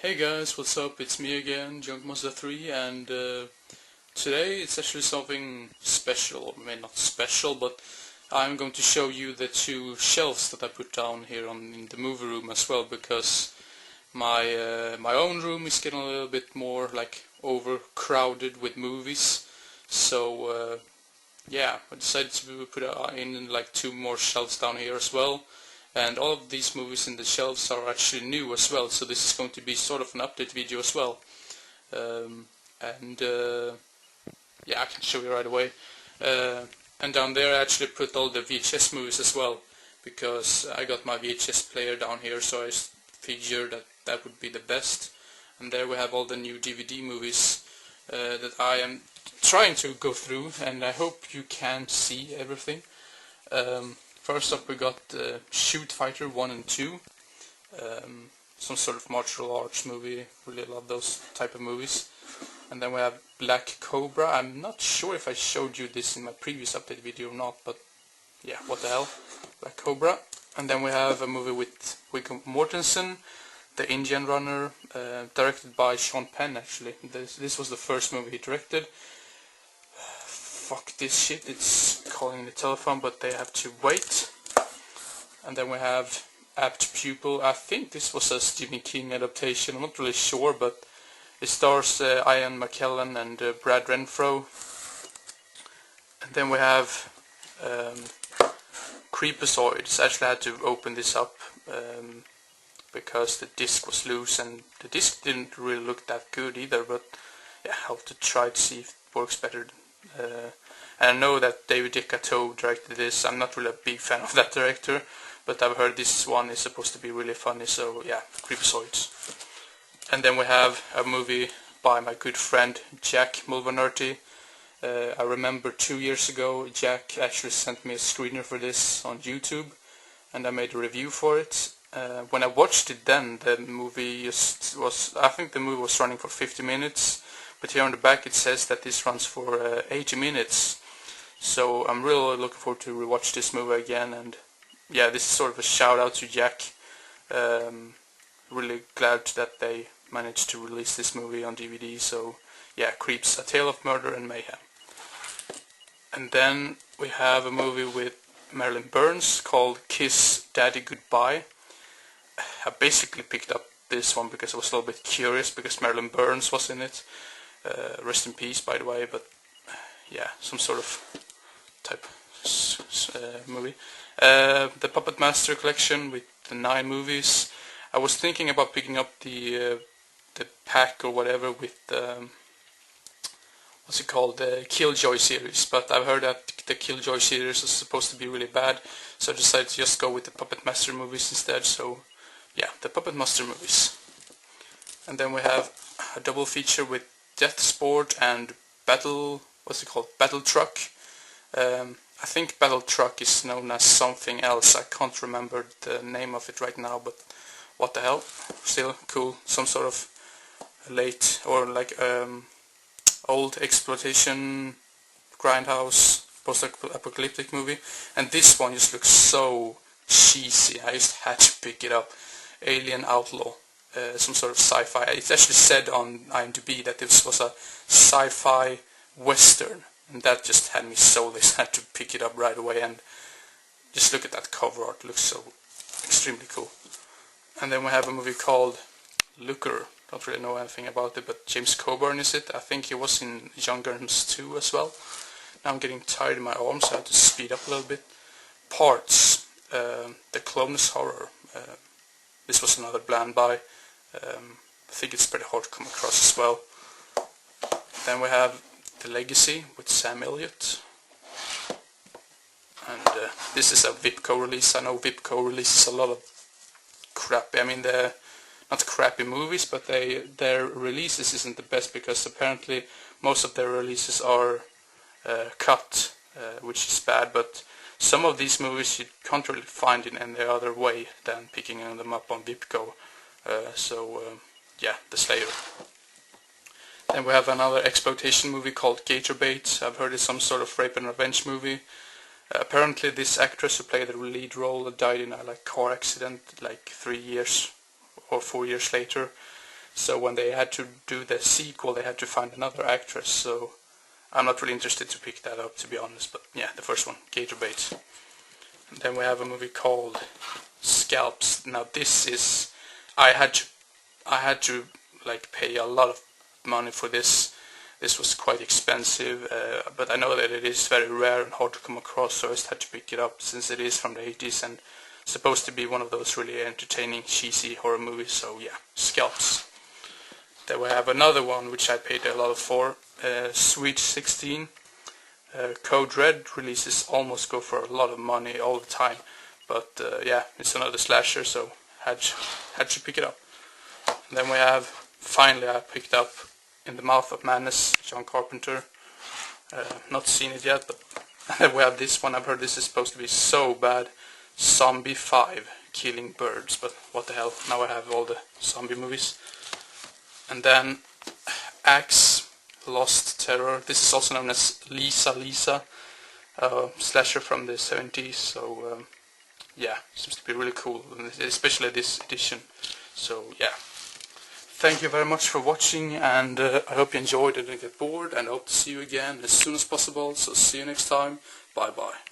Hey guys, what's up? It's me again, JunkMonster3, and today it's actually something special. I mean, not special, but I'm going to show you the two shelves that I put down here in the movie room as well, because my own room is getting a little bit more like overcrowded with movies. So yeah, I decided to put in like two more shelves down here as well. And all of these movies in the shelves are actually new as well, so this is going to be sort of an update video as well. Yeah, I can show you right away. And down there I actually put all the VHS movies as well, because I got my VHS player down here, so I figured that that would be the best. And there we have all the new DVD movies that I am trying to go through, and I hope you can see everything. First up we got Shoot Fighter 1 and 2, some sort of martial arts movie, really love those type of movies. And then we have Black Cobra. I'm not sure if I showed you this in my previous update video or not, but yeah, what the hell, Black Cobra. And then we have a movie with Viggo Mortensen, The Indian Runner, directed by Sean Penn actually. This was the first movie he directed. Fuck this shit, it's calling the telephone, but they have to wait. And then we have Apt Pupil. I think this was a Stephen King adaptation, I'm not really sure, but it stars Ian McKellen and Brad Renfro. And then we have Creepazoids. I actually had to open this up because the disc was loose, and the disc didn't really look that good either, but yeah, I'll have to try to see if it works better. And I know that David DeCateau directed this. I'm not really a big fan of that director, but I've heard this one is supposed to be really funny, so yeah, Creepazoids. And then we have a movie by my good friend Jack Mulvanurty. I remember 2 years ago Jack actually sent me a screener for this on YouTube, and I made a review for it. When I watched it then, the movie I think the movie was running for 50 minutes, but here on the back it says that this runs for 80 minutes. So I'm really looking forward to rewatch this movie again, and yeah, this is sort of a shout out to Jack. Really glad that they managed to release this movie on DVD, so yeah, Creeps, A Tale of Murder and Mayhem. And then we have a movie with Marilyn Burns called Kiss Daddy Goodbye. I basically picked up this one because I was a little bit curious, because Marilyn Burns was in it. Rest in peace, by the way, but yeah, some sort of type movie. The Puppet Master collection with the 9 movies. I was thinking about picking up the pack or whatever with what's it called, the Killjoy series, but I've heard that the Killjoy series is supposed to be really bad, so I decided to just go with the Puppet Master movies instead. So yeah, the Puppet Master movies. And then we have a double feature with Death Sport and Battle Truck. I think Battle Truck is known as something else. I can't remember the name of it right now, but what the hell, still cool. Some sort of late or like old exploitation grindhouse post-apocalyptic movie, and this one just looks so cheesy. I just had to pick it up. Alien Outlaw, some sort of sci-fi. It's actually said on IMDb that this was a sci-fi western, and that just had me soulless. I had to pick it up right away, and just look at that cover art, it looks so extremely cool. And then we have a movie called Looker. Don't really know anything about it, but James Coburn is it. I think he was in Young Guns 2 as well. Now I'm getting tired in my arms, so I have to speed up a little bit. Parts, The Clonus Horror. This was another blind buy. I think it's pretty hard to come across as well. Then we have The Legacy with Sam Elliott. And this is a Vipco release. I know Vipco releases a lot of crappy, I mean they're not crappy movies, but their releases isn't the best, because apparently most of their releases are cut, which is bad, but some of these movies you can't really find in any other way than picking them up on Vipco. Yeah, The Slayer. Then we have another exploitation movie called Gator Bait. I've heard it's some sort of rape and revenge movie. Apparently this actress who played the lead role died in a car accident like 3 years or 4 years later. So when they had to do the sequel, they had to find another actress. So I'm not really interested to pick that up, to be honest. But yeah, the first one, Gator Bait. And then we have a movie called Scalps. Now this is, I had to like pay a lot of money for this. This was quite expensive, but I know that it is very rare and hard to come across, so I just had to pick it up since it is from the 80s and supposed to be one of those really entertaining, cheesy horror movies. So yeah, Scalps. Then we have another one which I paid a lot for, Sweet 16. Code Red releases almost go for a lot of money all the time, but yeah, it's another slasher, so had to pick it up. And then we have, finally I picked up In the Mouth of Madness, John Carpenter. Not seen it yet, but we have this one. I've heard this is supposed to be so bad. Zombie 5, Killing Birds, but what the hell, now I have all the zombie movies. And then Axe, Lost Terror. This is also known as Lisa, slasher from the 70s, so yeah, seems to be really cool, especially this edition. So yeah, thank you very much for watching, and I hope you enjoyed and didn't get bored, and I hope to see you again as soon as possible. So see you next time, bye bye.